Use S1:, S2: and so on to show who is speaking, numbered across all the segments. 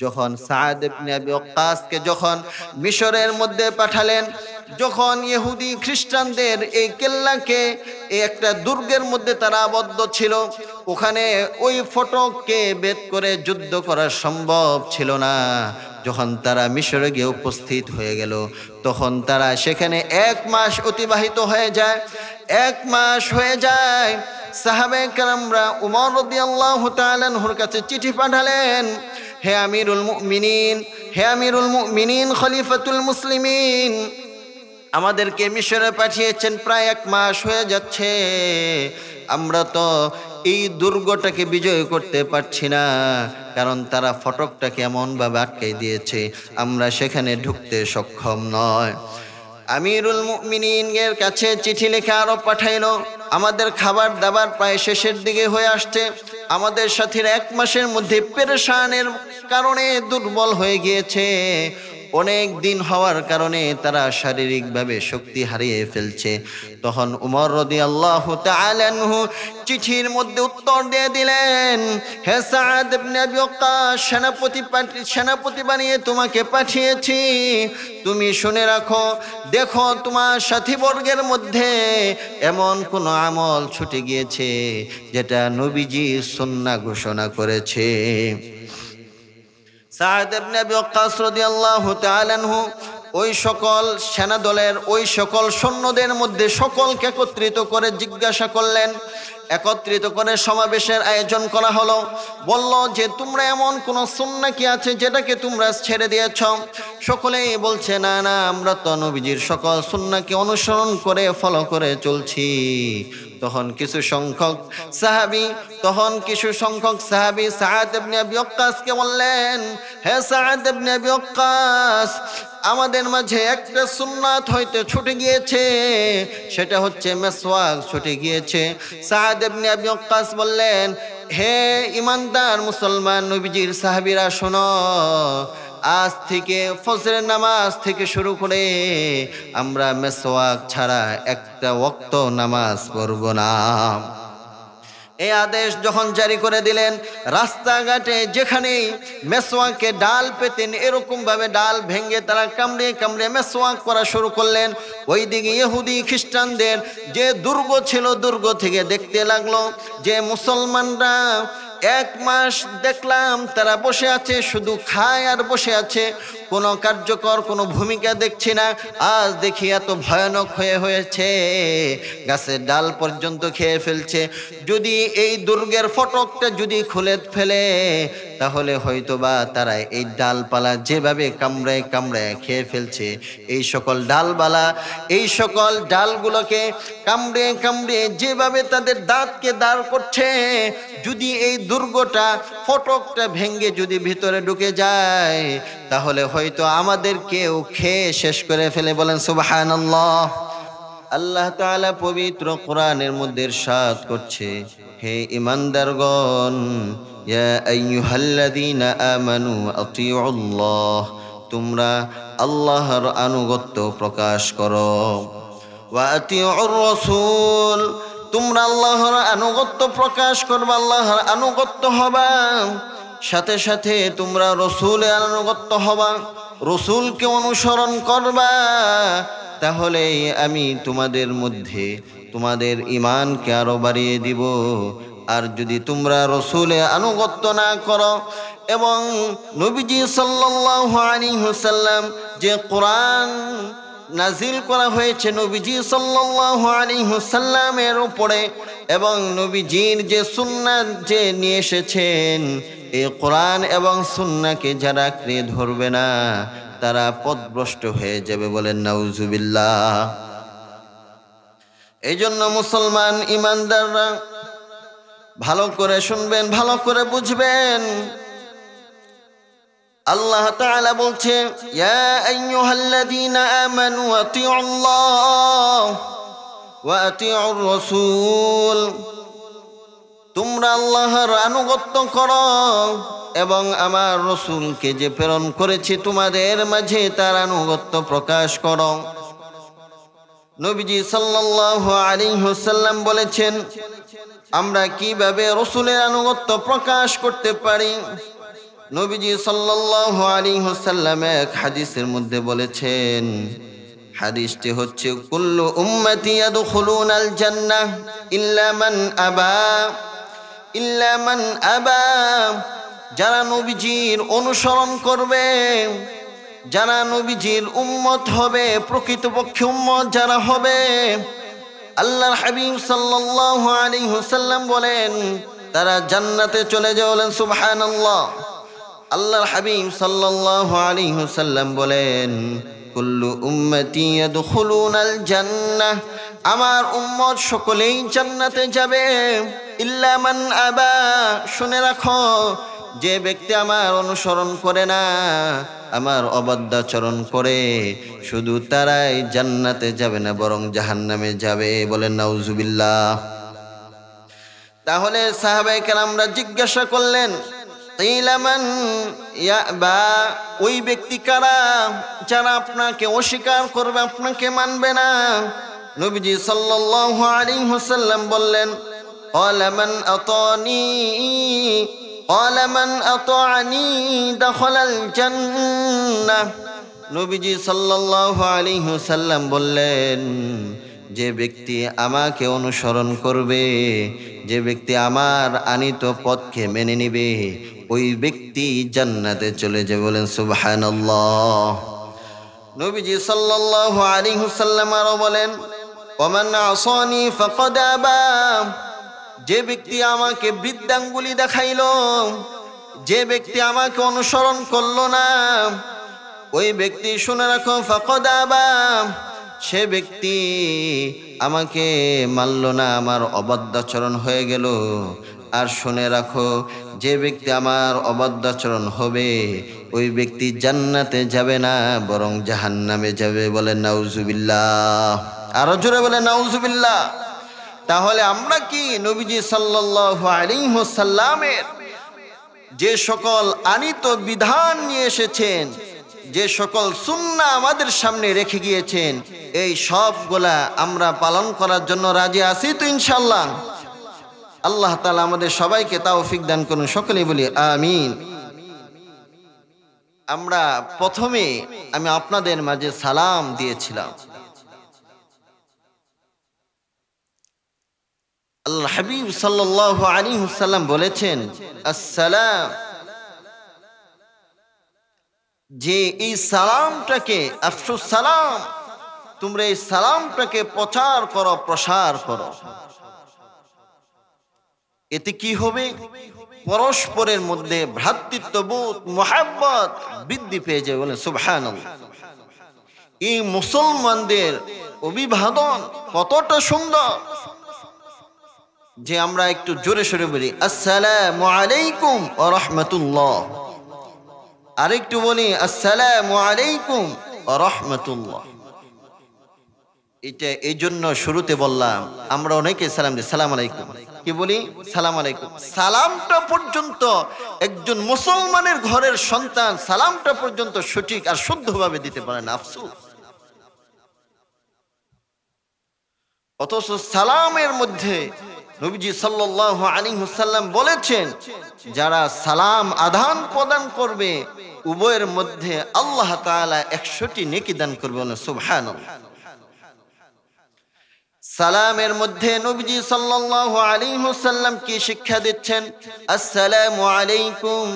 S1: যখন সাদ ইবনে আবি ওয়াক্কাসকে যখন মিশরের মধ্যে পাঠালেন, যখন ইহুদি খ্রিস্টানদের এই কেল্লাকে এই একটা দুর্গের মধ্যে তারা আবদ্ধ ছিল, ওখানে ওই ফটককে ভেদ করে যুদ্ধ করা সম্ভব ছিল না। যখন তারা মিশরে গিয়ে উপস্থিত হয়ে গেল, তখন তারা সেখানে 1 মাস অতিবাহিত হয়ে যায়। 1 মাস হয়ে যায়, সাহাবায়ে কেরামরা উমর রাদিয়াল্লাহু তাআলা আনহুর কাছে চিঠি পাঠালেন, হে আমিরুল মুমিনিন, হে আমিরুল মুমিনিন, খলিফাতুল মুসলিমিন, আমাদেরকে মিশরে পাঠিয়েছেন, প্রায় 1 মাস হয়ে যাচ্ছে, আমরা তো এই দুর্গটাকে বিজয় করতে পারছি না, কারণ তারা ফটকটাকে এমনভাবে আটকে দিয়েছে, আমরা সেখানে ঢুকতে সক্ষম নয়। আমিরুল মুমিনিনের কাছে চিঠি লিখে আরো পাঠাইলো, আমাদের খাবার দাবার প্রায় শেষের দিকে হয়ে আসছে, আমাদের সাথীরা 1 মাসের মধ্যে পেরেশানের কারণে দুর্বল হয়ে গিয়েছে, অনেক দিন হওয়ার কারণে তারা শারীরিকভাবে শক্তি হারিয়ে ফেলছে। তখন উমর রাদিয়াল্লাহু তাআলা আনহু চিঠির মধ্যে উত্তর দিয়ে দিলেন, হে সাদ ইবনে আবি ওয়াক্কাস, সেনাপতি বানিয়ে তোমাকে পাঠিয়েছি, তুমি শুনে রাখো, দেখো তোমার সাথীবর্গের মধ্যে এমন কোন আমল ছুটে গিয়েছে যেটা নবীজি সুন্নাহ ঘোষণা করেছে। সাদ ইবনে আবি ওয়াক্কাস রাদিয়াল্লাহু তাআলা আনহু ওই সকল সেনাদলের ওই সকল সৈন্যদের মধ্যে সকলকে একত্রিত করে জিজ্ঞাসা করলেন, একত্রিত করে সমাবেশের আয়োজন করা হলো। বলল যে তোমরা এমন কোন সুন্নাহ কি আছে যেটাকে তোমরা ছেড়ে দিয়েছ? সকলেই বলছে, না না, আমরা তো নবীজির সকল সুন্নাহকে অনুসরণ করে ফলো করে চলছি। তখন কিছু সংখ্যক সাহাবী সাদ ইবনে আবি ওয়াক্কাসকে বললেন, হে সাদ ইবনে আবি ওয়াক্কাস, আমাদের মাঝে একটা সুন্নাত হইতে ছুটে গিয়েছে, সেটা হচ্ছে মিসওয়াক ছুটে গিয়েছে। সাদ ইবনে আবি ওয়াক্কাস বললেন, হে ইমানদার মুসলমান নবীজির সাহাবীরা, শোনো, আজ থেকে ফজরের নামাজ থেকে শুরু করে আমরা মিসওয়াক ছাড়া একটা ওয়াক্ত নামাজ পড়ব না। এই আদেশ যখন জারি করে দিলেন, রাস্তাঘাটে যেখানেই মেসওয়াকে ডাল পেতেন, এরকম ভাবে ডাল ভেঙে তারা কামড়ে কামড়ে মেসওয়াক করা শুরু করলেন। ওইদিকে ইহুদি খ্রিস্টানদের যে দুর্গ ছিল, দুর্গ থেকে দেখতে লাগলো যে মুসলমানরা 1 মাস দেখলাম তারা বসে আছে, শুধু খায় আর বসে আছে, কোনো কার্যকর কোনো ভূমিকা দেখছি না। আজ দেখি এত ভয়ানক হয়েছে, গাছের ডাল পর্যন্ত খেয়ে ফেলছে। যদি এই দুর্গের ফটকটা যদি খুলে ফেলে, তাহলে হয়তোবা তারা এই ডালপালা যেভাবে কামড়ায় কামড়ায় খেয়ে ফেলছে, এই সকল ডালগুলোকে কামড়ে কামড়ে যেভাবে তাদের দাঁতকে দাঁড় করছে, যদি এই দুর্গটা ফটকটা ভেঙে যদি ভিতরে ঢুকে যায়, তাহলে হয়তো আমাদেরকেও খেয়ে শেষ করে ফেলে। বলেন সুবহানাল্লাহ। আল্লাহ তাআলা পবিত্র কোরআনের মধ্যে ইরশাদ করছে, হে ঈমানদারগণ, ইয়া আইয়ুহাল্লাযীনা আমানু আতিউল্লাহ, তোমরা আল্লাহর আনুগত্য প্রকাশ করো, ওয়া আতিউর রাসূল, তোমরা আল্লাহর আনুগত্য প্রকাশ করবে, আল্লাহর আনুগত্য হবা, সাথে সাথে তোমরা রাসূলের আনুগত্য হবা, রাসূলকে অনুসরণ করবা, তাহলেই আমি তোমাদের মধ্যে তোমাদের ঈমানকে আরো বাড়িয়ে দিব। আর যদি তোমরা রাসূলের আনুগত্য না করো এবং নবীজি সাল্লাল্লাহু আলাইহি ওয়াসাল্লাম যে কোরআন নাজিল করা হয়েছে নবীজি সাল্লাল্লাহু আলাইহি ওয়াসাল্লামের উপরে, এবং নবীজির যে সুন্নাত যে নিয়ে এসেছেন, এই কোরআন এবং সুন্নাহকে যারা আঁকড়ে ধরবে না, তারা পথভ্রষ্ট হয়ে যাবে। বলেন নাউজুবিল্লাহ। এই জন্য মুসলমান ইমানদাররা ভালো করে শুনবেন, ভালো করে বুঝবেন। আল্লাহ তাআলা বলছে, ইয়া আইয়ুহাল্লাযীনা আমানু আতিউল্লাহ ওয়া আতিউর রাসূল, তোমরা আল্লাহর আনুগত্য করো এবং আমার রাসূলকে যে প্রেরণ করেছি তোমাদের মাঝে তার আনুগত্য প্রকাশ করো। নবীজি সাল্লাল্লাহু আলাইহি ওয়াসাল্লাম বলেছেন, আমরা কিভাবে রাসূলের আনুগত্য প্রকাশ করতে পারি? নবীজি সাল্লাল্লাহু আলাইহি ওয়াসাল্লাম এক হাদিসের মধ্যে বলেছেন, হাদিসটি হচ্ছে কুল্লু উম্মতি ইয়াদখুলুনাল জান্নাহ ইল্লা মান আবা ইল্লা মান আবা। যারা নবীজির অনুসরণ করবে, যারা নবীজির উম্মত হবে, প্রকৃতপক্ষে উম্মত যারা হবে, আল্লাহর হাবিব সাল্লাল্লাহু আলাইহি ওয়াসাল্লাম বলেন তারা জান্নাতে চলে যাবে। বলেন সুবহানাল্লাহ। আল্লাহর হাবিব সাল্লাল্লাহু আলাইহি ওয়াসাল্লাম বলেন কুল্লু উম্মতি ইয়াদখুলুনাল জান্নাহ, আমার উম্মত সকলেই জান্নাতে যাবে, ইল্লা মান আবা। শুনে রাখো, যে ব্যক্তি আমার অনুসরণ করে না, আমার অবাধ্যাচরণ করে, শুধু তারাই জান্নাতে যাবে না, বরং জাহান্নামে যাবে। বলেন নাউজুবিল্লাহ। তাহলে সাহাবায়ে কেরামরা জিজ্ঞাসা করলেন, কিলা মান ইয়াবা, ওই ব্যক্তি কারা যারা আপনাকে অস্বীকার করবে, আপনাকে মানবে না? নবীজি সাল্লাল্লাহু আলাইহি ওয়াসাল্লাম বললেন, ক্বালা মান আতানি ক্বালা মান আতানি দাখালাল জান্নাহ। নবীজি সাল্লাল্লাহু আলাইহি ওয়াসাল্লাম বললেন, যে ব্যক্তি আমাকে অনুসরণ করবে, যে ব্যক্তি আমার আনিত পথকে মেনে নিবে, ওই ব্যক্তি জান্নাতে চলে যাবে। বলেন সুবহানাল্লাহ। নবীজি সাল্লাল্লাহু আলাইহি ওয়াসাল্লাম আরো বলেন, ওমান আসানি ফাকাদ আবা। যে ব্যক্তি আমাকে বৃদ্ধাঙ্গুলি দেখাইলো, যে ব্যক্তি আমাকে অনুসরণ করলো না, ওই ব্যক্তি শুনে রাখো ফাকাদ আবা, সে ব্যক্তি আমাকে মানল না, আমার অবাধ্যাচরণ হয়ে গেল। আর শুনে রাখো, যে ব্যক্তি আমার অবাধ্যাচরণ হবে, ওই ব্যক্তি জান্নাতে যাবে না, বরং জাহান্নামে যাবে। বলেন নাউজুবিল্লাহ। আরো জোরে বলেন নাউজুবিল্লাহ। তাহলে আমরা কি নবীজি সাল্লাল্লাহু আলাইহি ওয়াসাল্লামের যে সকল আনিত বিধান নিয়ে এসেছেন, যে সকল সুন্নাহ আমাদের সামনে রেখে গিয়েছেন, এই সবগুলা আমরা পালন করার জন্য রাজি আছি তো ইনশাআল্লাহ? আল্লাহ তাআলা আমাদের সবাইকে তৌফিক দান করুন। সকলেই বলি আমিন। আমরা প্রথমে আমি আপনাদের মাঝে সালাম দিয়েছিলাম। আল্লাহর হাবিব সাল্লাল্লাহু আলাইহি ওয়াসাল্লাম বলেছেন, আসসালাম, যে এই সালামটাকে আফসুস সালাম, তোমরা এই সালামটাকে প্রচার করো, প্রসার করো। এতে কি হবে? পরস্পরের মধ্যে ভ্রাতৃত্ববোধ, মুহাব্বত বৃদ্ধি পেয়ে যাবে। বলেন সুবহানাল্লাহ। এই মুসলমানদের অভিবাদন কতটা সুন্দর যে আমরা একটু জোরে সোরে বলি আসসালামু আলাইকুম ওয়া রাহমাতুল্লাহ, আরেকটু বলি আসসালামু আলাইকুম ওয়া রাহমাতুল্লাহ। এটা এই জন্য শুরুতে বললাম, আমরা অনেকে সালাম দিই, সালাম আলাইকুম, কি বলি? সালাম আলাইকুম। সালামটা পর্যন্ত একজন মুসলমানের ঘরের সন্তান সালামটা পর্যন্ত সঠিক আর শুদ্ধভাবে দিতে পারে না, আফসোস। অথচ সালামের মধ্যে নবীজি সাল্লাল্লাহু আলাইহি ওয়াসাল্লাম বলেছেন, যারা সালাম আদান প্রদান করবে, উভয়ের মধ্যে আল্লাহ তাআলা 100টি নেকি দান করবে। বলেন সুবহানাল্লাহ। সালামের মধ্যে নবীজি সাল্লাল্লাহু আলাইহি ওয়াসাল্লাম কি শিক্ষা দিচ্ছেন? আসসালামু আলাইকুম,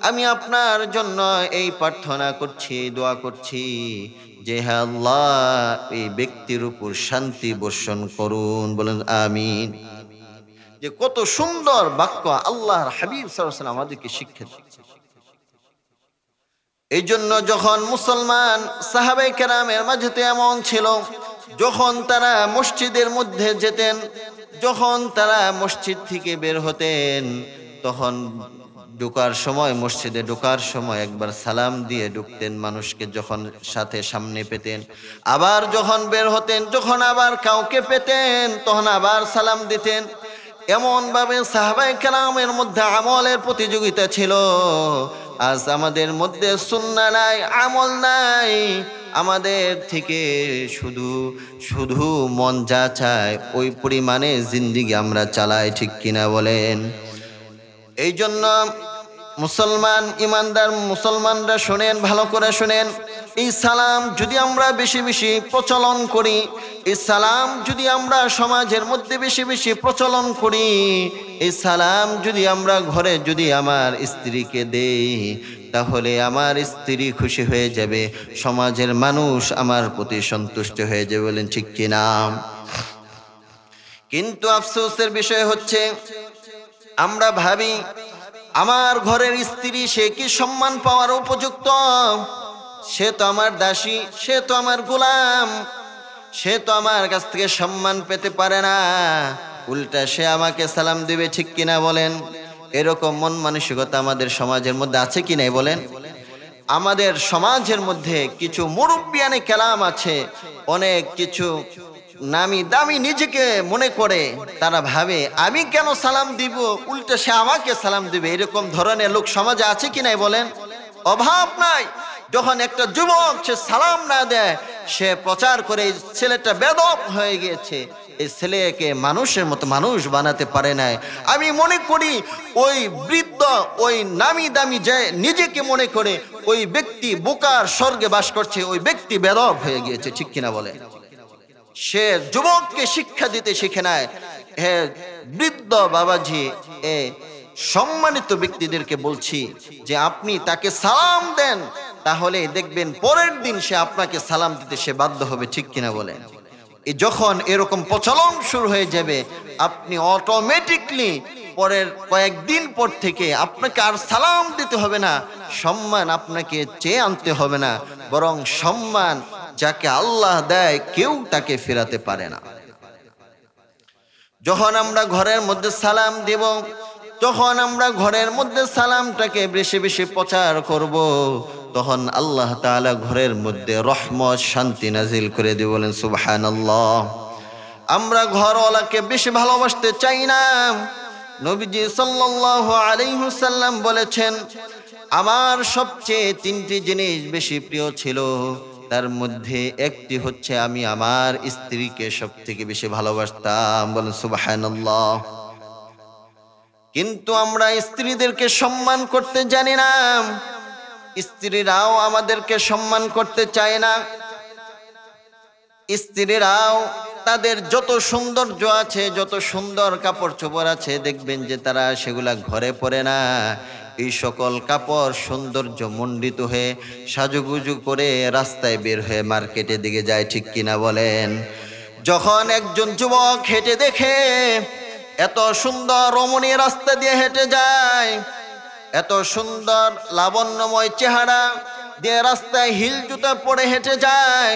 S1: আমি আপনার জন্য এই প্রার্থনা করছি, দোয়া করছি যে হে আল্লাহ, এই ব্যক্তির উপর শান্তি বর্ষণ করুন। বলেন আমিন। যে কত সুন্দর বাক্য আল্লাহর হাবিব সাল্লাল্লাহু আলাইহি ওয়াসাল্লাম আমাদেরকে শিক্ষা দিচ্ছেন। এই জন্য যখন মুসলমান সাহাবায়ে কেরামের মাঝে এমন ছিল, যখন তারা মসজিদের মধ্যে যেতেন, যখন তারা মসজিদ থেকে বের হতেন, তখন ঢোকার সময়, মসজিদে ঢোকার সময় একবার সালাম দিয়ে ঢুকতেন, মানুষকে যখন সাথে সামনে পেতেন। আবার যখন বের হতেন, যখন আবার কাউকে পেতেন, তখন আবার সালাম দিতেন। এমন ভাবে সাহাবায়ে কেরামের মধ্যে আমলের প্রতিযোগিতা ছিল। আজ আমাদের মধ্যে সুন্নাহ নাই, আমল নাই, আমাদের থেকে শুধু শুধু মন যা চায় ওই পরিমাণে জিন্দেগি আমরা চালাই, ঠিক কিনা বলেন? এই জন্য মুসলমান ইমানদার মুসলমানরা শোনেন, ভালো করে শোনেন। এই সালাম যদি আমরা বেশি বেশি প্রচলন করি, এই সালাম যদি আমরা সমাজের মধ্যে বেশি বেশি প্রচলন করি, এই সালাম যদি আমরা ঘরে যদি আমার স্ত্রীকে দেই, তাহলে আমার স্ত্রী খুশি হয়ে যাবে, সমাজের মানুষ আমার প্রতি সন্তুষ্ট হয়ে যাবে। বলেন ঠিক কিনা? কিন্তু আফসোসের বিষয় হচ্ছে আমরা ভাবি আমার ঘরের স্ত্রী সে কি সম্মান পাওয়ার উপযুক্ত? সে তো আমার দাসী, সে তো আমার গোলাম, সে তো আমার কাছ থেকে সম্মান পেতে পারে না, উল্টা সে আমাকে সালাম দিবে। ঠিক কিনা বলেন? এরকম মন মানসিকতা আমাদের সমাজের মধ্যে আছে কি নাই বলেন? আমাদের সমাজের মধ্যে কিছু মুরব্বিয়ানে কেলাম আছে, অনেক কিছু নামি দামি নিজেকে মনে করে, তারা ভাবে আমি কেন সালাম দিব, উল্টা সে আমাকে সালাম দিবে। এরকম ধরনের লোক সমাজে আছে কি নাই বলেন? অভাব নাই। যখন একটা যুবক সে সালাম না দেয়, সে প্রচার করে এই ছেলেটা বেদব হয়ে গিয়েছে, এই ছেলেকে মানুষের মতো মানুষ বানাতে পারে নাই। আমি মনে করি ওই বৃদ্ধ, ওই নামি দামি যে নিজেকে মনে করে ওই ব্যক্তি বোকার স্বর্গে বাস করছে, ওই ব্যক্তি বেদব হয়ে গিয়েছে। ঠিক কিনা বলে? সে যুবককে শিক্ষা দিতে শিখে নেয়। হে বৃদ্ধ বাবাজি, এ সম্মানিত ব্যক্তিদেরকে বলছি যে আপনি তাকে সালাম দেন, তাহলে দেখবেন পরের দিন সে আপনাকে সালাম দিতে সে বাধ্য হবে। ঠিক কিনা বলেন? যখন এরকম প্রচলন শুরু হয়ে যাবে, আপনি অটোমেটিকলি পরের কয়েকদিন পর থেকে আপনাকে আর সালাম দিতে হবে না, সম্মান আপনাকে চেয়ে আনতে হবে না, বরং সম্মান যাকে আল্লাহ দেয় কেউ তাকে ফেরাতে পারে না। যখন আমরা ঘরের মধ্যে সালাম দেব, যখন আমরা ঘরের মধ্যে সালামটাকে বেশি বেশি প্রচার করব, তখন আল্লাহ তাআলা ঘরের মধ্যে রহমত শান্তি নাজিল করে দিয়ে বলেন সুবহানাল্লাহ। আমরা ঘরওয়ালাকে বেশি ভালোবাসতে চাই না। নবীজি সাল্লাল্লাহু আলাইহি ওয়াসাল্লাম বলেছেন, আমার সবচেয়ে তিনটি জিনিস বেশি প্রিয় ছিল, তার মধ্যে একটি হচ্ছে আমি আমার স্ত্রীকে সবথেকে বেশি ভালোবাসতাম। বলেন সুবহানাল্লাহ। কিন্তু আমরা স্ত্রীদেরকে সম্মান করতে জানি না, স্ত্রীরাও আমাদেরকে সম্মান করতে চায় না। স্ত্রীরাও তাদের যত সৌন্দর্য আছে, যত সুন্দর কাপড় চোপড় আছে, দেখবেন যে তারা সেগুলা ঘরে পরে না। এই সকল কাপড় সৌন্দর্য মণ্ডিত হয়ে সাজুগুজু করে রাস্তায় বের হয়ে মার্কেটের দিকে যায়। ঠিক কিনা বলেন? যখন একজন যুবক হেঁটে দেখে এত সুন্দর রমণী রাস্তা দিয়ে হেঁটে যায়, এত সুন্দর লাবণ্যময় চেহারা দিয়ে রাস্তায় হিল জুতা পরে হেঁটে যায়,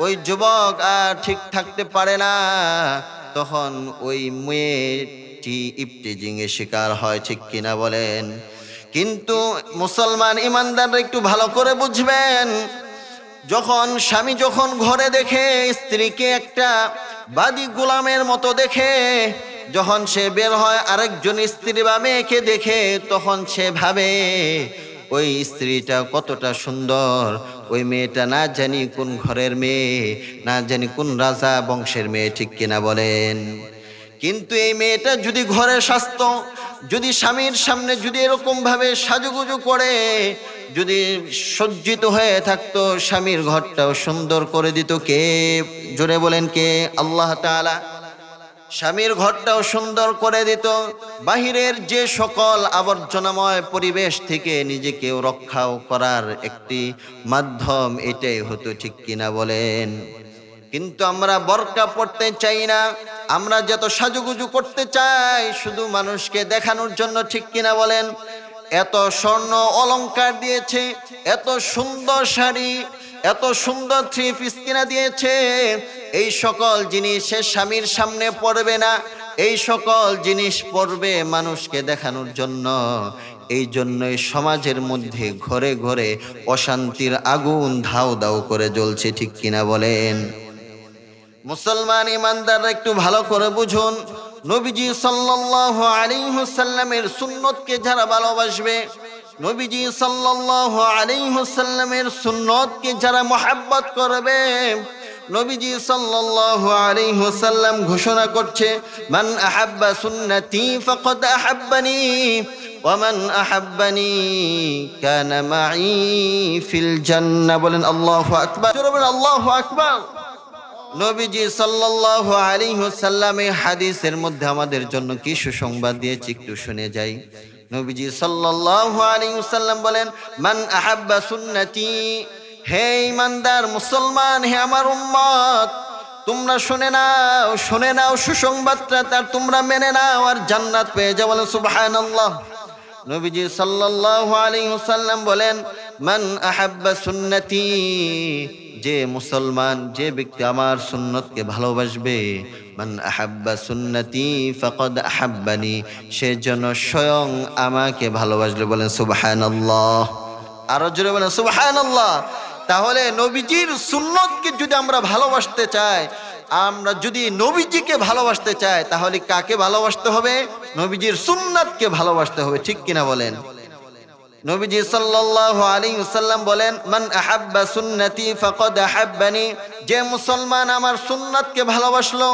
S1: ওই যুবক আর ঠিক থাকতে পারে না। তখন ওই মেয়েটি ইফটিজিং এর শিকার হয়। ঠিক কিনা বলেন? কিন্তু মুসলমান ইমানদাররা একটু ভালো করে বুঝবেন, যখন স্বামী যখন ঘরে দেখে স্ত্রীকে একটা বাদী গোলামের মতো দেখে, যখন সে বের হয় আরেকজন স্ত্রী বা মেয়েকে দেখে, তখন সে ভাবে ওই স্ত্রীটা কতটা সুন্দর, ওই মেয়েটা না জানি কোন ঘরের মেয়ে, না জানি কোন রাজা বংশের মেয়ে। ঠিক কিনা বলেন? কিন্তু এই মেয়েটা যদি ঘরে স্বাস্থ্য, যদি স্বামীর সামনে যদি এরকম ভাবে সাজুগুজু করে, যদি সজ্জিত হয়ে থাকতো, স্বামীর ঘরটাও সুন্দর করে দিত কে? জোরে বলেন কে? আল্লাহ তাআলা। স্বামীর ঘরটাও সুন্দর করে দিত। বাহিরের যে সকল আবর্জনাময় পরিবেশ থেকে নিজেকে রক্ষাও করার একটি মাধ্যম এটাই হতো। ঠিক কিনা বলেন? কিন্তু আমরা বোরকা পড়তে চাই না, আমরা যত সাজুগুজু করতে চাই শুধু মানুষকে দেখানোর জন্য। ঠিক কিনা বলেন? এত স্বর্ণ অলংকার দিয়েছে, এত সুন্দর শাড়ি, এত সুন্দর থ্রি পিস কিনা দিয়েছে, এই সকল জিনিস সে স্বামীর সামনে পরবে না, এই সকল জিনিস পরবে মানুষকে দেখানোর জন্য। এই জন্যই সমাজের মধ্যে ঘরে ঘরে অশান্তির আগুন ধাউ দাউ করে জ্বলছে। ঠিক কিনা বলেন? মুসলমান ইমানদাররা একটু ভালো করে বুঝুন, নবীজি সাল্লাল্লাহু আলাইহি ওয়াসাল্লামের সুন্নতকে যারা ভালোবাসবে, নবীজি সাল্লাল্লাহু আলাইহি ওয়াসাল্লামের সুন্নতকে যারা মুহাব্বত করবে, নবীজি সাল্লাল্লাহু আলাইহি ওয়াসাল্লাম ঘোষণা করছে, মান আহাব্বা সুন্নতি ফাকাদ আহাব্বানি, ওয়ামান আহাব্বানি কানা মাই ফিল জান্নাহ। বলেন আল্লাহু আকবার, জোরে বলেন আল্লাহু আকবার। নবীজি সাল্লাল্লাহু আলাইহি ওয়াসাল্লাম এই হাদিসের মধ্যে আমাদের জন্য কি সুসংবাদ দিয়েছে একটু শুনে যাই। নবীজি সাল্লাল্লাহু আলাইহি ওয়াসাল্লাম বলেন, মান আহাব্বা সুন্নতি, হে ঈমানদার মুসলমান, হে আমার উম্মত, তোমরা শুনে নাও সুসংবাদটা, তার তোমরা মেনে নাও আর জান্নাত পেয়ে যাও। বলেন সুবহানাল্লাহ। নবীজি সাল্লাল্লাহু আলাইহি ওয়াসাল্লাম বলেন, মান আহাব্বা সুন্নতি, যে মুসলমান, যে ব্যক্তি আমার সুন্নতকে ভালোবাসবে, মান আহাব্বা সুন্নতি ফাকাদ আহাব্বানি, সে যেন স্বয়ং আমাকে ভালোবাসবে। বলেন সুবহানাল্লাহ, আরো জোরে বলেন সুবহানাল্লাহ। তাহলে নবীজির সুন্নতকে যদি আমরা ভালোবাসতে চাই, আমরা যদি নবীজিকে ভালোবাসতে চাই, তাহলে কাকে ভালোবাসতে হবে? নবীজির সুন্নাতকে ভালোবাসতে হবে, ঠিক কিনা বলেন? নবীজি সাল্লাল্লাহু আলাইহি ওয়াসাল্লাম বলেন, মান আহাব্বা সুন্নতি ফাকাদ আহাব্বানি, যে মুসলমান আমার সুন্নাতকে ভালোবাসলো,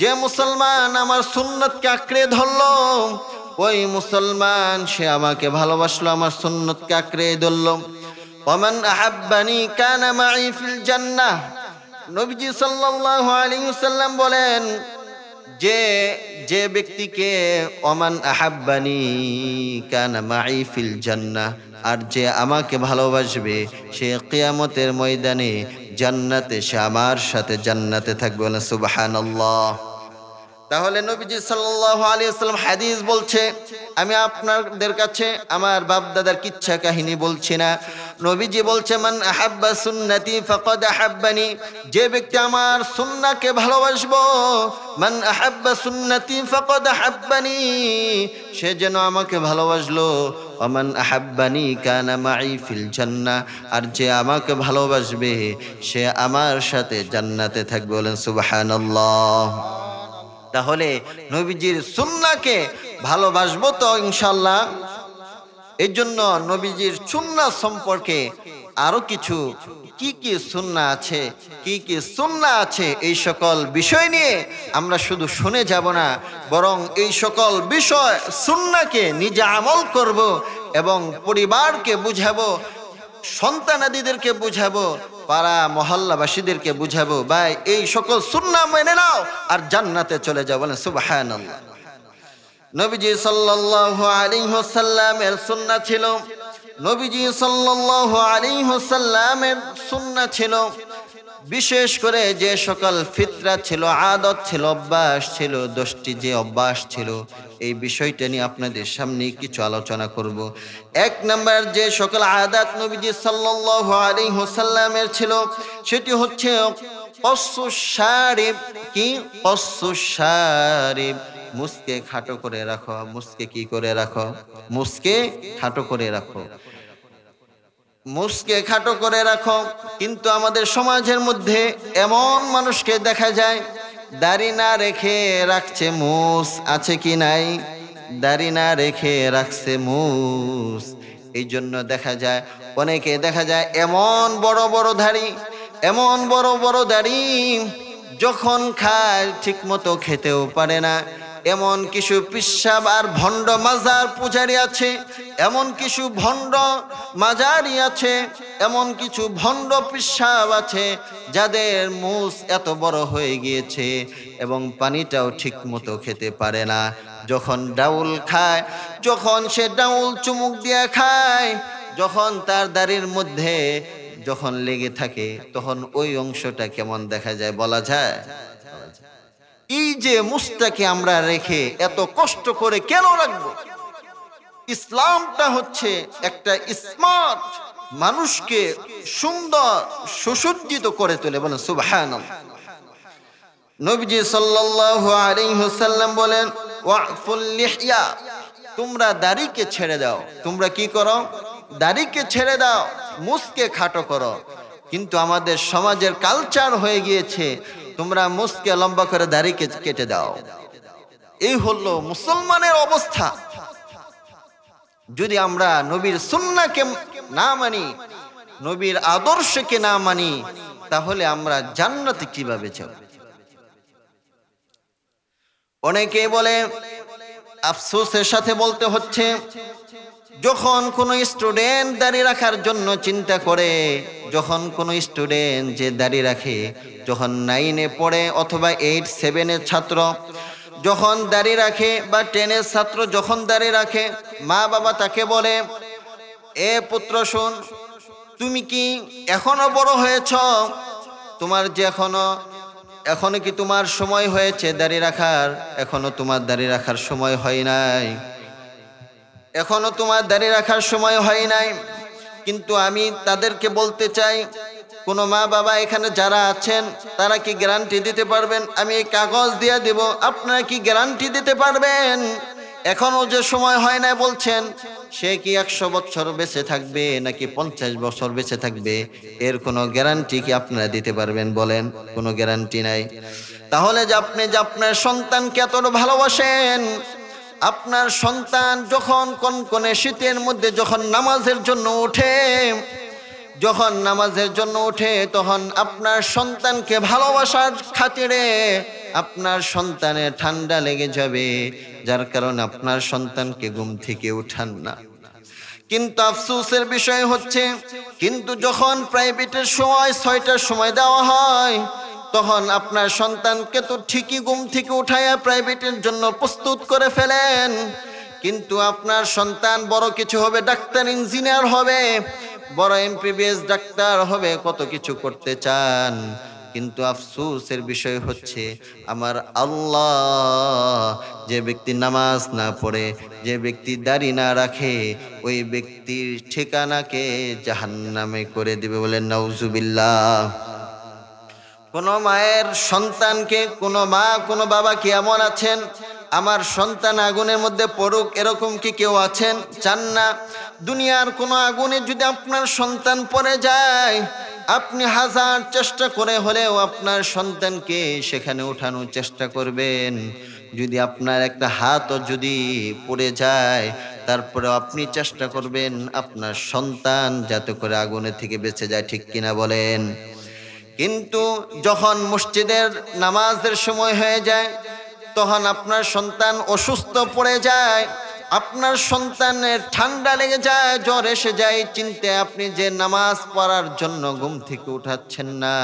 S1: যে মুসলমান আমার সুন্নাতকে আঁকড়ে ধরলো, ওই মুসলমান সে আমাকে ভালোবাসলো, আমার সুন্নাতকে আঁকড়ে ধরলো। ওয়ামান আহাব্বানি কানা মাই ফিল জান্নাহ। নবীজি সাল্লাল্লাহু আলাইহি ওয়াসাল্লাম বলেন, যে ব্যক্তিকে ওমান আহাব্বানি কানা মাই ফিল জান্নাহ, আর যে আমাকে ভালোবাসবে, সে কিয়ামতের ময়দানে জান্নাতে, সে আমার সাথে জান্নাতে থাকবে। বলেন সুবহানাল্লাহ। তাহলে নবীজি সাল্লাল্লাহু আলাইহি ওয়াসাল্লাম হাদিস বলছে, আমি আপনাদের কাছে আমার বাপ দাদার কিচ্ছা কাহিনী বলছি না। নবীজি বলছে, মান আহাব্বা সুন্নতি ফাকাদ আহাব্বানি, যে ব্যক্তি আমার সুন্নাহকে ভালোবাসবো, মান আহাব্বা সুন্নতি ফাকাদ আহাব্বানি, সে যেন আমাকে ভালোবাসলো। ওমান আহাব্বানি কানা মাই ফিল জান্নাহ, আর যে আমাকে ভালোবাসবে সে আমার সাথে জান্নাতে থাকবে। বলেন সুবহানাল্লাহ। তাহলে নবীজির সুন্নাহকে ভালোবাসবো তো ইনশাআল্লাহ। এই জন্য নবীজির সুন্নাহ সম্পর্কে আরো কিছু কি সুন্নাহ আছে, কি সুন্নাহ আছে, এই সকল বিষয় নিয়ে আমরা শুধু শুনে যাব না, বরং এই সকল বিষয় সুন্নাহকে নিজে আমল করব এবং পরিবারকে বুঝাবো, সন্তানাদিদেরকে বুঝাবো, পাড়া মহল্লাবাসীদেরকে বুঝাবো, ভাই এই সকল সুন্নাহ মেনে নাও আর জান্নাতে চলে যাও। বলেন সুবহানাল্লাহ। নবীজি সাল্লাল্লাহু আলাইহি ওয়াসাল্লামের সুন্নাহ ছিল, নবীজি সাল্লাল্লাহু আলাইহি ওয়াসাল্লামের সুন্নাহ ছিল, বিশেষ করে যে সকল ফিতরা ছিল, আদত ছিল, অভ্যাস ছিল, 10টি যে অভ্যাস ছিল, এই বিষয়টা নিয়ে আপনাদের সামনে কিছু আলোচনা করব। 1 নাম্বার যে সকল আদাত নবীজি সাল্লাল্লাহু আলাইহি ওয়াসাল্লামের ছিল, সেটি হচ্ছে কসুস শারিব। কি? কসুস শারিব, মুসকে খাটো করে রাখো। মুসকে কি করে রাখো? মুসকে খাটো করে রাখো, মুসকে খাটো করে রাখো। কিন্তু আমাদের সমাজের মধ্যে এমন মানুষকে দেখা যায়, দাড়ি না রেখে রাখছে মুস, আছে কি নাই? দাড়ি না রেখে রাখছে মুস। এই জন্য দেখা যায় অনেকে দেখা যায় এমন বড় বড় দাড়ি, এমন বড় বড় দাড়ি, যখন খায় ঠিক মতো খেতেও পারে না। এমন কিছু পিশাব আর ভণ্ড মাজার পূজারি আছে, এমন কিছু ভণ্ড মাজারি আছে, এমন কিছু ভণ্ড পিশাব আছে, যাদের মুস এত বড় হয়ে গিয়েছে এবং পানিটাও ঠিক মতো খেতে পারে না। যখন ডাউল খায়, যখন সে ডাউল চুমুক দিয়ে খায়, যখন তার দাড়ির মধ্যে যখন লেগে থাকে, তখন ওই অংশটা কেমন দেখা যায় বলা যায়? এই যে মুস্তাকে আমরা রেখে এত কষ্ট করে কেন রাখবো? ইসলামটা হচ্ছে একটা স্মার্ট মানুষকে সুন্দর সুসজ্জিত করে তোলে। বলেন সুবহানাল্লাহ। নবীজি সাল্লাল্লাহু আলাইহি ওয়াসাল্লাম বলেন, ওয়াফুল লিহইয়া, তোমরা দাড়িকে ছেড়ে দাও। তোমরা কি করো? দাড়িকে ছেড়ে দাও, মুসকে খাটো করো। কিন্তু আমাদের সমাজের কালচার হয়ে গিয়েছে, তোমরা মুসকে লম্বা করে দাড়িকে কেটে দাও। এই হলো মুসলমানের অবস্থা। যদি আমরা নবীর সুন্নাহকে না মানি, নবীর আদর্শকে না মানি, তাহলে আমরা জান্নাতে কিভাবে যাব? অনেকে বলে আফসোসের সাথে বলতে হচ্ছে, যখন কোনো স্টুডেন্ট দাড়ি রাখার জন্য চিন্তা করে, যখন কোনো স্টুডেন্ট যে দাড়ি রাখে, যখন 9-এ পড়ে অথবা 8-7-এর ছাত্র যখন দাড়ি রাখে বা 10-এর ছাত্র যখন দাড়ি রাখে, মা বাবা তাকে বলে, এ পুত্র শোন, তুমি কি এখনো বড় হয়েছ? তোমার যে এখনো কি তোমার সময় হয়েছে দাড়ি রাখার? এখনো তোমার দাড়ি রাখার সময় হয় নাই, এখনো তোমার দাড়ি রাখার সময় হয় নাই। কিন্তু আমি তাদেরকে বলতে চাই, কোনো মা বাবা এখানে যারা আছেন তারা কি গ্যারান্টি দিতে পারবেন? আমি এই কাগজ দিয়ে দেব, আপনারা কি গ্যারান্টি দিতে পারবেন এখনো যে সময় হয় না বলছেন, সে কি 100 বছর বেঁচে থাকবে নাকি 50 বছর বেঁচে থাকবে? এর কোনো গ্যারান্টি কি আপনারা দিতে পারবেন? বলেন, কোনো গ্যারান্টি নাই। তাহলে যে আপনি যে আপনার সন্তানকে এতটা ভালোবাসেন, আপনার সন্তান যখন কনকনে শীতের মধ্যে যখন নামাজের জন্য ওঠে, তখন আপনার সন্তানকে ভালোবাসার খাতিরে আপনার সন্তানের ঠান্ডা লেগে যাবে, যার কারণে আপনার সন্তানকে ঘুম থেকে উঠান না। কিন্তু আফসোসের বিষয় হচ্ছে, কিন্তু যখন প্রাইভেটের সময় 6টার সময় দেওয়া হয়, তখন আপনার সন্তানকে তো ঠিকই ঘুম থেকে উঠাইয়া প্রাইভেটের জন্য প্রস্তুত করে ফেলেন, কিন্তু আপনার সন্তান বড় কিছু হবে, ডাক্তার ইঞ্জিনিয়ার হবে, বড় MBBS ডাক্তার হবে, কত কিছু করতে চান। কিন্তু আফসোসের বিষয় হচ্ছে, আমার আল্লাহ যে ব্যক্তি নামাজ না পড়ে, যে ব্যক্তি দাড়ি না রাখে, ওই ব্যক্তির ঠিকানাকে জাহান্নামে করে দিবে। বলেন নাউজুবিল্লাহ। কোন মায়ের সন্তানকে, কোন মা কোন বাবা কি এমন আছেন, আমার সন্তান আগুনের মধ্যে পড়ুক, এরকম কি কেউ আছেন? চান না। দুনিয়ার কোন আগুনে যদি আপনার সন্তান পড়ে যায়, আপনি হাজার চেষ্টা করে হলেও আপনার সন্তানকে সেখানে উঠানোর চেষ্টা করবেন। যদি আপনার একটা হাতও যদি পড়ে যায়, তারপরে আপনি চেষ্টা করবেন আপনার সন্তান যাতে করে আগুনের থেকে বেঁচে যায়। ঠিক কিনা বলেন? কিন্তু যখন মসজিদের নামাজের সময় হয়ে যায়, তখন আপনার সন্তান অসুস্থ পড়ে যায়, আপনার সন্তানের ঠান্ডা লেগে যায়, জ্বর এসে যায়, চিন্তে আপনি যে নামাজ পড়ার জন্য ঘুম থেকে উঠাচ্ছেন না,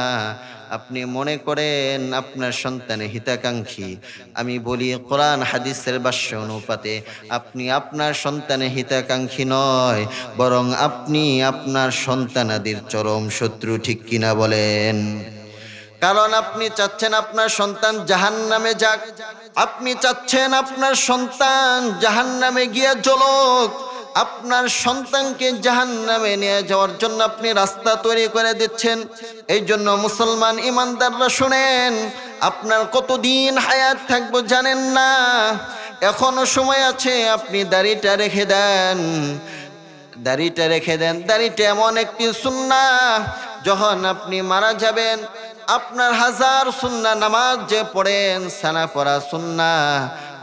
S1: আপনি মনে করেন আপনার সন্তানের হিতাকাঙ্ক্ষী। আমি বলি, কোরআন হাদিসের ভাষ্য অনুপাতে আপনি আপনার সন্তানের হিতাকাঙ্ক্ষী নয়, বরং আপনি আপনার সন্তানাদির চরম শত্রু। ঠিক কিনা বলেন? কারণ আপনি চাচ্ছেন আপনার সন্তান জাহান্নামে যাক, আপনি চাচ্ছেন আপনার সন্তান জাহান্নামে গিয়ে জ্বলুক। আপনার সন্তানকে জাহান্নামে নিয়ে যাওয়ার জন্য আপনি রাস্তা তৈরি করে দিচ্ছেন। এই জন্য মুসলমান ইমানদাররা শুনেন, আপনার কতদিন হায়াত থাকবো জানেন না, এখনো সময় আছে, আপনি দাড়িটা রেখে দেন, দাড়িটা রেখে দেন। দাড়িটা এমন একটি সুন্নাহ, যখন আপনি মারা যাবেন, আপনার হাজার সুন্নাহ নামাজ যে পড়েন, সানা পড়া সুন্নাহ,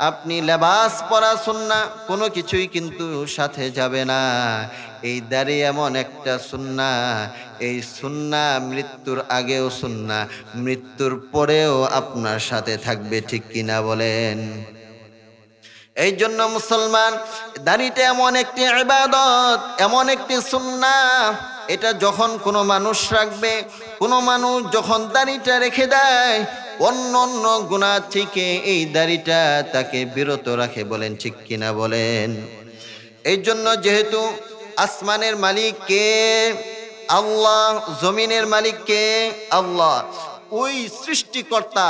S1: আপনি লেবাস পরা সুন্নাহ, কোনো কিছুই কিন্তু সাথে যাবে না। এই দাড়ি এমন একটা সুন্নাহ, এই সুন্নাহ মৃত্যুর আগেও সুন্নাহ, মৃত্যুর পরেও আপনার সাথে থাকবে। ঠিক কিনা বলেন? এই জন্য মুসলমান, দাড়িটা এমন একটি ইবাদত, এমন একটি সুন্নাহ, এটা যখন কোনো মানুষ রাখবে, কোনো মানুষ যখন দাড়িটা রেখে দেয়, অন্য অন্য গুনাহ থেকে এই দাড়িটা তাকে বিরত রাখে। বলেন ঠিক কিনা বলেন? এই জন্য যেহেতু আসমানের মালিক কে? আল্লাহ। জমিনের মালিক কে? আল্লাহ। ওই সৃষ্টিকর্তা,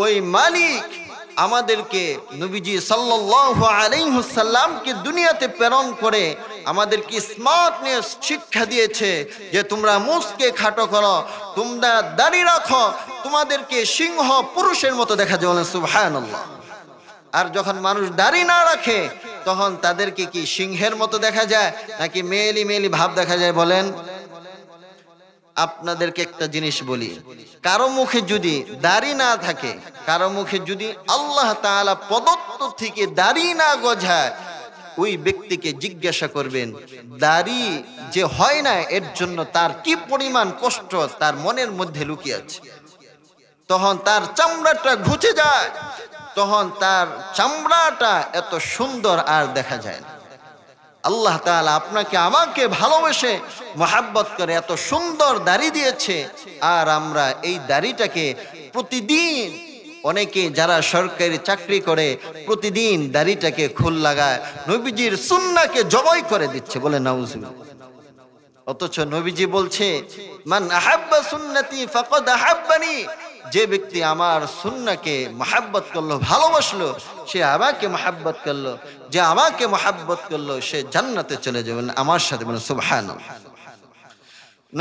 S1: ওই মালিক আমাদেরকে নবীজি সাল্লাল্লাহু আলাইহি ওয়াসাল্লামকে দুনিয়াতে প্রেরণ করে আমাদেরকে স্মার্টনেস শিক্ষা দিয়েছে, যে তোমরা মুখকে খাটো করো, তোমরা দাড়ি রাখো, তোমাদেরকে সিংহ পুরুষের মতো দেখা যায়। বলেন সুবহানাল্লাহ। আর যখন মানুষ দাড়ি না রাখে, তখন তাদেরকে কি সিংহের মতো দেখা যায় নাকি মেলি মেলি ভাব দেখা যায়? বলেন। আপনাদেরকে একটা জিনিস বলি, কারো মুখে যদি দাড়ি না থাকে, কারো মুখে যদি আল্লাহ তাআলা প্রদত্ত থেকে দাড়ি না গজায়, ওই ব্যক্তিকে জিজ্ঞাসা করবেন, দাড়ি যে হয় না এর জন্য তার কি পরিমাণ কষ্ট তার মনের মধ্যে লুকিয়ে আছে। তখন তার চামড়াটা ঘুচে যায়, তখন তার চামড়াটা এত সুন্দর আর দেখা যায় না। আল্লাহ তাআলা আপনাকে আমাকে ভালোবেসে মহাব্বত করে এত সুন্দর দাড়ি দিয়েছে, আর আমরা এই দাড়িটাকে প্রতিদিন, অনেকে যারা সরকারি চাকরি করে প্রতিদিন দাড়িটাকে খুল লাগায়, নবীজির সুন্নাহকে জবাই করে দিচ্ছে, বলে নাউজুবিল্লাহ। অথচ নবীজি বলছে, মান আহাব্বা সুন্নতি ফাকাদ আহাব্বানি, যে ব্যক্তি আমার সুন্নাহকে মহাব্বত করলো, ভালোবাসলো, সে আমাকে মহাব্বত করলো, যে আমাকে মহাব্বত করলো সে জান্নাতে চলে যাবেন আমার সাথে, বলেন সুবহানাল্লাহ।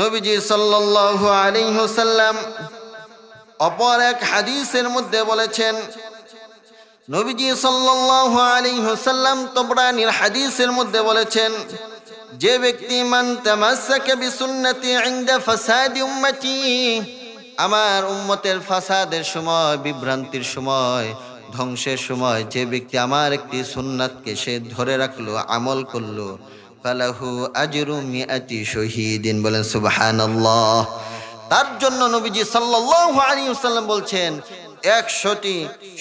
S1: নবীজি সাল্লাল্লাহু আলাইহি ওয়াসাল্লাম অপর এক হাদিসের মধ্যে বলেছেন, নবীজি সাল্লাল্লাহু আলাইহি ওয়াসাল্লাম তবরানীর হাদিসের মধ্যে বলেছেন, যে ব্যক্তি মান তামাসসাকা বিসুন্নতি ইনদা ফাসাদি উম্মতি, আমার উম্মতের ফাসাদের সময়, বিভ্রান্তির সময়, ধ্বংসের সময় যে ব্যক্তি আমার একটি সুন্নাতকে সে ধরে রাখলো, আমল করলো, ফালাহু আজরু মিআতি শহীদিন, বলেন সুবহানাল্লাহ। তার জন্য নবীজি সাল্লাল্লাহু আলাইহি ওয়াসাল্লাম বলছেন 100টি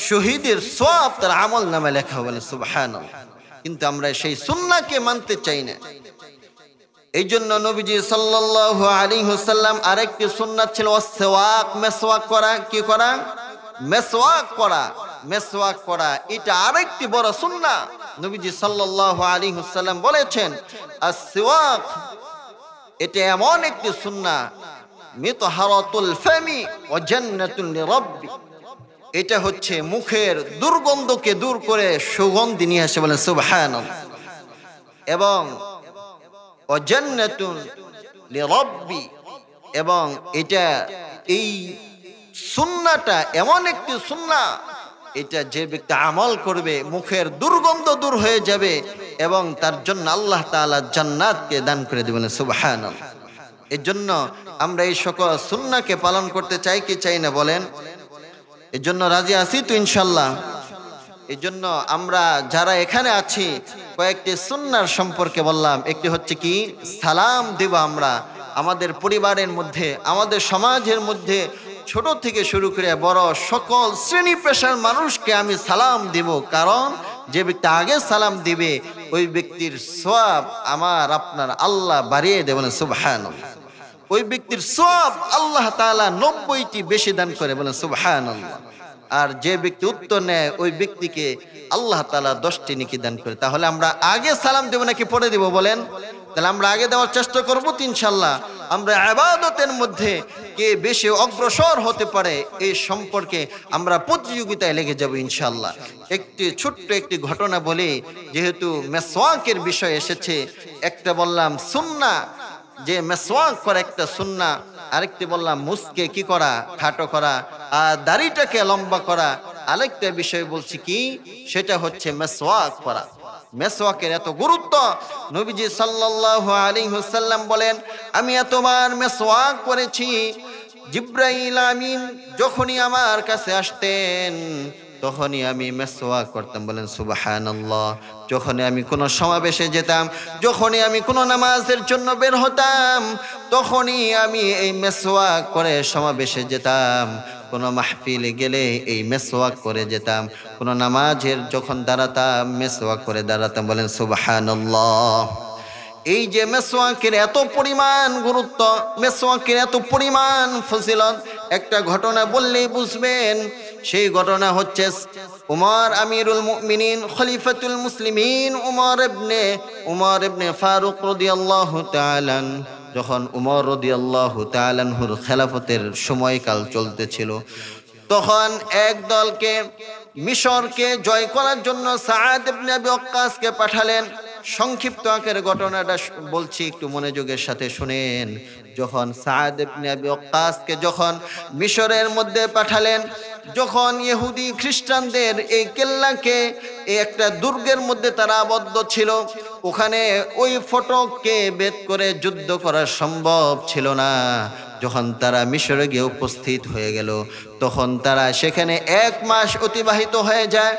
S1: শহীদের সওয়াব তার আমল নামে লেখা হবে, বলেন সুবহানাল্লাহ। কিন্তু আমরা সেই সুন্নাহকে মানতে চাই না। এই জন্য নবীজি সাল্লাল্লাহু আলাইহি ওয়াসাল্লাম আরেকটি সুন্নাত ছিল ওয়াসওয়াক, মেসওয়াক করা। কি করা? মেসওয়াক করা। মেসওয়াক করা এটা আরেকটি বড় সুন্নাহ। নবীজি সাল্লাল্লাহু আলাইহি ওয়াসাল্লাম বলেছেন, আসওয়াক এটা এমন একটি সুন্নাহ, মিতহারাতুল ফামি ওয়া জান্নাতুল লিরাব্বি, এটা হচ্ছে মুখের দুর্গন্ধকে দূর করে সুগন্ধি নিয়ে আসে, বলেন সুবহানাল্লাহ। এবং জান্নাতুন লিরাব্বি, এবং এটা এই সুন্নাহটা এমন একটি সুন্নাহ, এটা যে ব্যক্তি আমল করবে মুখের দুর্গন্ধ দূর হয়ে যাবে এবং তার জন্য আল্লাহ তাআলা জান্নাতকে দান করে দিবেন, সুবহানাল্লাহ। এর জন্য আমরা এই সকল সুন্নাহকে পালন করতে চাই কি চাই না, বলেন? এর জন্য রাজি আছি তো ইনশাআল্লাহ? এই জন্য আমরা যারা এখানে আছি কয়েকটি সুন্নাহর সম্পর্কে বললাম। একটি হচ্ছে কি, সালাম দেব আমরা আমাদের পরিবারের মধ্যে, আমাদের সমাজের মধ্যে, ছোট থেকে শুরু করে বড় সকল শ্রেণী পেশার মানুষকে আমি সালাম দেব। কারণ যে ব্যক্তি আগে সালাম দিবে ওই ব্যক্তির সওয়াব আমার আপনার আল্লাহ বাড়িয়ে দেবেন, সুবহানাল্লাহ। ওই ব্যক্তির সওয়াব আল্লাহ তাআলা 90টি বেশি দান করে, বলেন সুবহানাল্লাহ। আর যে ব্যক্তি উত্তর নেয় ওই ব্যক্তিকে আল্লাহ তাআলা 10টি নেকি দান করে। তাহলে আমরা আগে সালাম দেব নাকি পরে দেব, বলেন? তাহলে আমরা আগে দেওয়ার চেষ্টা করব তো ইনশাআল্লাহ। আমরা ইবাদতের মধ্যে কে বেশি অগ্রসর হতে পারে এই সম্পর্কে আমরা প্রতিযোগিতায় লেগে যাব ইনশাআল্লাহ। একটি ছোট্ট একটি ঘটনা বলি, যেহেতু মেসওয়াকের বিষয় এসেছে। একটা বললাম সুন্নাহ, যে মেসওয়াক করা একটা সুন্নাহ, আরেকটি বললাম মুসকে কি করা, খাটো করা, আর দাড়িটাকে লম্বা করা। আরেকটা বিষয় বলছি কি, সেটা হচ্ছে মেসওয়াক করা। মেসওয়াকের এত গুরুত্ব, নবীজি সাল্লাল্লাহু আলাইহি ওয়াসাল্লাম বলেন, আমি এতবার মেসওয়াক করেছি, জিবরাইল আমিন যখনই আমার কাছে আসতেন তখনই আমি মেসওয়াক করতাম, বলেন সুবহানাল্লাহ। যখনই আমি কোনো সমাবেশে যেতাম, যখনই আমি কোনো নামাজের জন্য বের হতাম, তখনই আমি এই মেসওয়াক করে সমাবেশে যেতাম। কোনো মাহফিলে গেলে এই মেসওয়াক করে যেতাম। কোনো নামাজের যখন দাঁড়াতাম মেসওয়াক করে দাঁড়াতাম, বলেন সুবহানাল্লাহ। এই যে মেসওয়াকের এত পরিমাণ গুরুত্ব, মেসওয়াকের এত পরিমাণ ফজিলত, একটা ঘটনা বললেই বুঝবেন। সেই ঘটনা হচ্ছে উমর আমিরুল মুমিনিন খলিফাতুল মুসলিমিন উমর ইবনে ফারুক রাদিয়াল্লাহু তাআলা, যখন উমর রাদিয়াল্লাহু তাআলা আনহুর খেলাফতের সময়কাল চলতেছিল, তখন এক দলকে মিশরকে জয় করার জন্য সাআদ ইবনে আবি ওয়াক্কাসকে পাঠালেন। সংক্ষিপ্ত আকারে ঘটনাটা বলছি, একটু মনোযোগের সাথে শুনেন। যখন সাআদ ইবনে আবি ওয়াক্কাসকে যখন মিশরের মধ্যে পাঠালেন, যখন ইহুদি খ্রিস্টানদের এই কেল্লাকে একটা দুর্গের মধ্যে তারা আবদ্ধ ছিল, ওখানে ওই ফটককে ভেদ করে যুদ্ধ করা সম্ভব ছিল না। যখন তারা মিশরে গিয়ে উপস্থিত হয়ে গেল, তখন তারা সেখানে 1 মাস অতিবাহিত হয়ে যায়।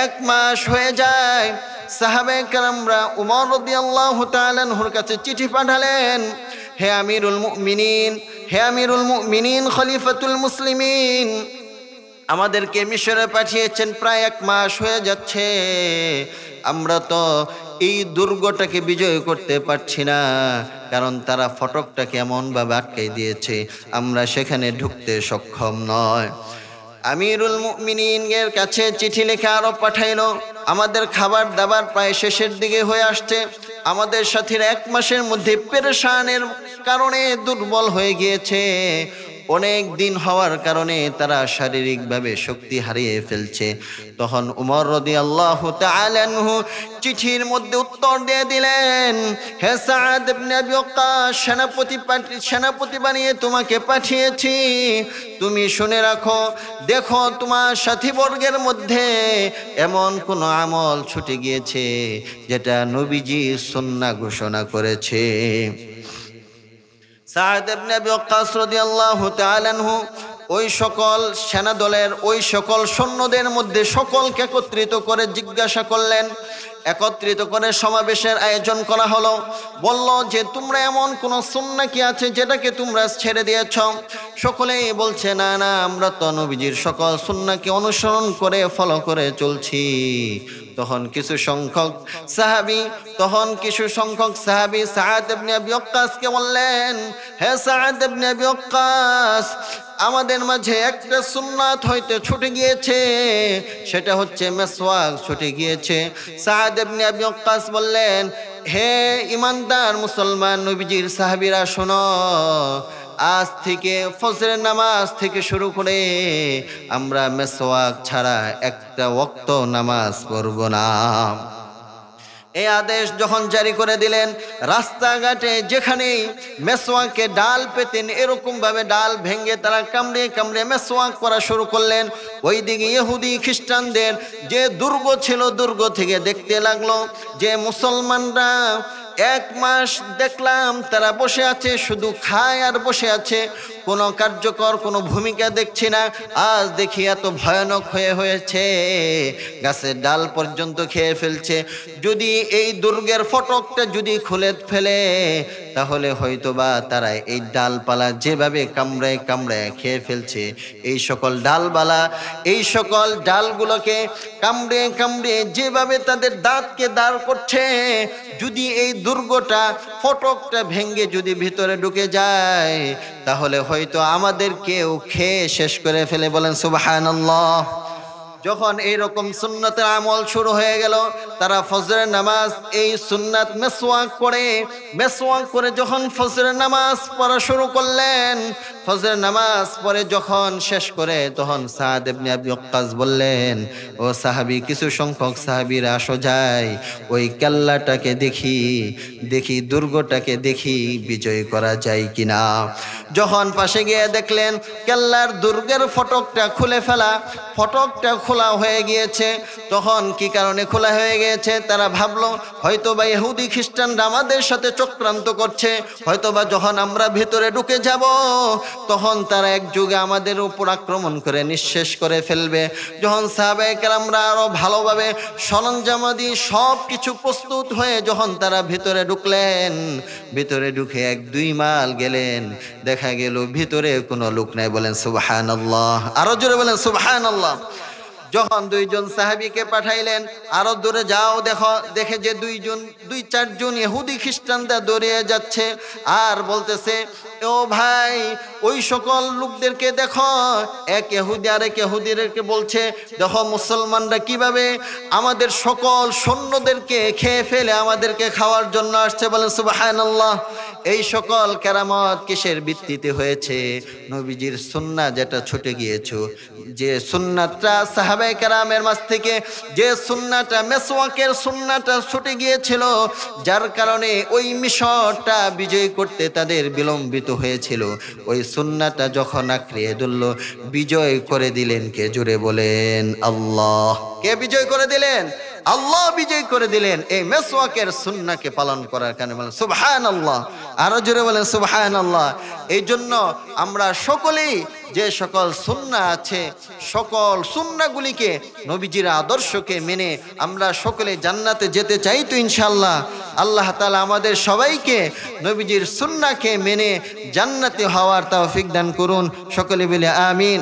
S1: 1 মাস হয়ে যায়, সাহাবায়ে কেরামরা উমর রাদিয়াল্লাহু তাআলা আনহুর কাছে চিঠি পাঠালেন, হে আমিরুল মুমিনিন, হে আমিরুল মুমিনিন খলিফাতুল মুসলিমিন, আমাদেরকে মিশরে পাঠিয়েছেন, প্রায় 1 মাস হয়ে যাচ্ছে, আমরা তো এই দুর্গটাকে বিজয় করতে পারছি না, কারণ তারা ফটকটাকে এমনভাবে আটকে দিয়েছে আমরা সেখানে ঢুকতে সক্ষম নয়। আমিরুল মুমিনিনের কাছে চিঠি লিখে আরো পাঠাইলো, আমাদের খাবার দাবার প্রায় শেষের দিকে হয়ে আসছে, আমাদের সাথীরা 1 মাসের মধ্যে পেরেশানের কারণে দুর্বল হয়ে গিয়েছে, অনেক দিন হওয়ার কারণে তারা শারীরিকভাবে শক্তি হারিয়ে ফেলছে। তখন উমর রাদিয়াল্লাহু তাআলা আনহু চিঠির মধ্যে উত্তর দিয়ে দিলেন, হে সাদ ইবনে আবি ওয়াক্কাস, সেনাপতি বানিয়ে তোমাকে পাঠিয়েছি, তুমি শুনে রাখো, দেখো তোমার সাথীবর্গের মধ্যে এমন কোন আমল ছুটে গিয়েছে যেটা নবীজি সুন্নাহ ঘোষণা করেছে। সাদ ইবনে আবি ওয়াক্কাস রাদিয়াল্লাহু তাআলা আনহু ওই সকল সেনাদলের ওই সকল সৈন্যদের মধ্যে সকলকে একত্রিত করে জিজ্ঞাসা করলেন, একত্রিত করে সমাবেশের আয়োজন করা হলো। বলল যে তোমরা এমন কোন সুন্নাহ কি আছে যেটাকে তোমরা ছেড়ে দিয়েছ? সকলেই বলছে না না, আমরা তো নবীজির সকল সুন্নাহকে অনুসরণ করে ফলো করে চলছি। তখন কিছু সংখ্যক সাহাবী সাদ ইবনে আবি ওয়াক্কাসকে বললেন, হে সাদ ইবনে আবি ওয়াক্কাস, আমাদের মাঝে একটা সুন্নাত হইতে ছুটে গিয়েছে, সেটা হচ্ছে মিসওয়াক ছুটে গিয়েছে। সাদ ইবনে আবি ওয়াক্কাস বললেন, হে ইমানদার মুসলমান নবীজির সাহাবীরা শোনো, আজ থেকে ফজরের নামাজ থেকে শুরু করে আমরা মিসওয়াক ছাড়া একটা ওয়াক্ত নামাজ পড়ব না। এই আদেশ যখন জারি করে দিলেন, রাস্তাঘাটে যেখানেই মেসওয়াকে ডাল পেতেন এরকম ভাবে ডাল ভেঙে তারা কামড়ে কামড়ে মেসওয়াক করা শুরু করলেন। ওইদিকে ইহুদি খ্রিস্টানদের যে দুর্গ ছিল, দুর্গ থেকে দেখতে লাগলো যে মুসলমানরা 1 মাস দেখলাম তারা বসে আছে, শুধু খায় আর বসে আছে, কোনো কার্যকর কোনো ভূমিকা দেখছি না। আজ দেখি এত ভয়ানক হয়েছে, গাছের ডাল পর্যন্ত খেয়ে ফেলছে। যদি এই দুর্গের ফটকটা যদি খুলে ফেলে তাহলে হয়তোবা তারা এই ডালপালা যেভাবে কামড়ায় কামড়ায় খেয়ে ফেলছে, এই সকল ডালগুলোকে কামড়ে কামড়ে যেভাবে তাদের দাঁতকে দাঁড় করছে, যদি এই দুর্গটা ফটকটা ভেঙে যদি ভিতরে ঢুকে যায় তাহলে হয়তো আমাদেরকেও খেয়ে শেষ করে ফেলে। বলেন সুবহানাল্লাহ। যখন এইরকম সুন্নাতের আমল শুরু হয়ে গেল, তারা ফজরের নামাজ এই সুন্নাত মেসওয়াক করে যখন ফজরের নামাজ পড়া শুরু করলেন, ফজরের নামাজ পড়ে যখন শেষ করে তখন সাদ ইবনে আবি ওয়াক্কাস বললেন, ও সাহাবী, কিছু সংখ্যক সাহাবীরা আসো যাই ওই কেল্লাটাকে দেখি দুর্গটাকে দেখি বিজয় করা যায় কিনা। যখন পাশে গিয়ে দেখলেন কেল্লার দুর্গের ফটকটা খোলা হয়ে গিয়েছে। তখন কি কারণে খোলা হয়ে গিয়েছে তারা ভাবলো, হয়তোবা ইহুদি খ্রিস্টানরা আমাদের সাথে চক্রান্ত করছে, হয়তোবা যখন আমরা ভিতরে ঢুকে যাব তখন তারা একযোগে আমাদের উপর আক্রমণ করে নিঃশেষ করে ফেলবে। যখন সাহাবায়ে কেরামরা আরো ভালোভাবে সরঞ্জামাদি সব কিছু প্রস্তুত হয়ে যখন তারা ভিতরে ঢুকলেন, ভিতরে ঢুকে 1-2 মাইল গেলেন, দেখা গেল ভিতরে কোনো লোক নাই। বলেন সুবহানাল্লাহ, আরো জোরে বলেন সুবহানাল্লাহ। যখন 2 সাহাবীকে পাঠাইলেন, আরো দূরে যাও, দেখে যে 2-4 জন ইহুদি খ্রিস্টানরা দৌড়িয়ে যাচ্ছে আর বলতেছে, ও ভাই, ওই সকল লোকদেরকে দেখো। এক ইহুদি আরেক ইহুদিদেরকে বলছে, দেখো মুসলমানরা কিভাবে আমাদের সকল সৈন্যদেরকে খেয়ে ফেলে আমাদেরকে খাওয়ার জন্য আসছে। বলেন সুবহানাল্লাহ। এই সকল কেরামত কিসের ভিত্তিতে হয়েছে? নবীজির সুন্নাহ যেটা ছুটে গিয়েছে, যে সুন্নাহটা সাহাবায়ে কেরামের মাঝ থেকে যে সুন্নাহটা মেসওয়াকের সুন্নাহটা ছুটে গিয়েছিল, যার কারণে ওই মিশরটা বিজয় করতে তাদের বিলম্বিত হয়েছিল, ওই সুন্নাহটা যখন আঁকড়িয়ে ধরল, বিজয় করে দিলেন কে? জোরে বলেন আল্লাহ। কে বিজয় করে দিলেন? আল্লাহ বিজয় করে দিলেন এই মেসওয়াকের সুন্নাহকে পালন করার কারণে। বলেন সুবহানাল্লাহ, আরো জোরে বলেন সুবহানাল্লাহ। এই জন্য আমরা সকলেই যে সকল সুন্নাহ আছে, সকল সুন্নাহগুলিকে নবীজির আদর্শকে মেনে আমরা সকলে জান্নাতে যেতে চাই তো ইনশাআল্লাহ। আল্লাহ তাআলা আমাদের সবাইকে নবীজির সুন্নাহকে মেনে জান্নাতে হওয়ার তৌফিক দান করুন। সকলে বলে আমিন।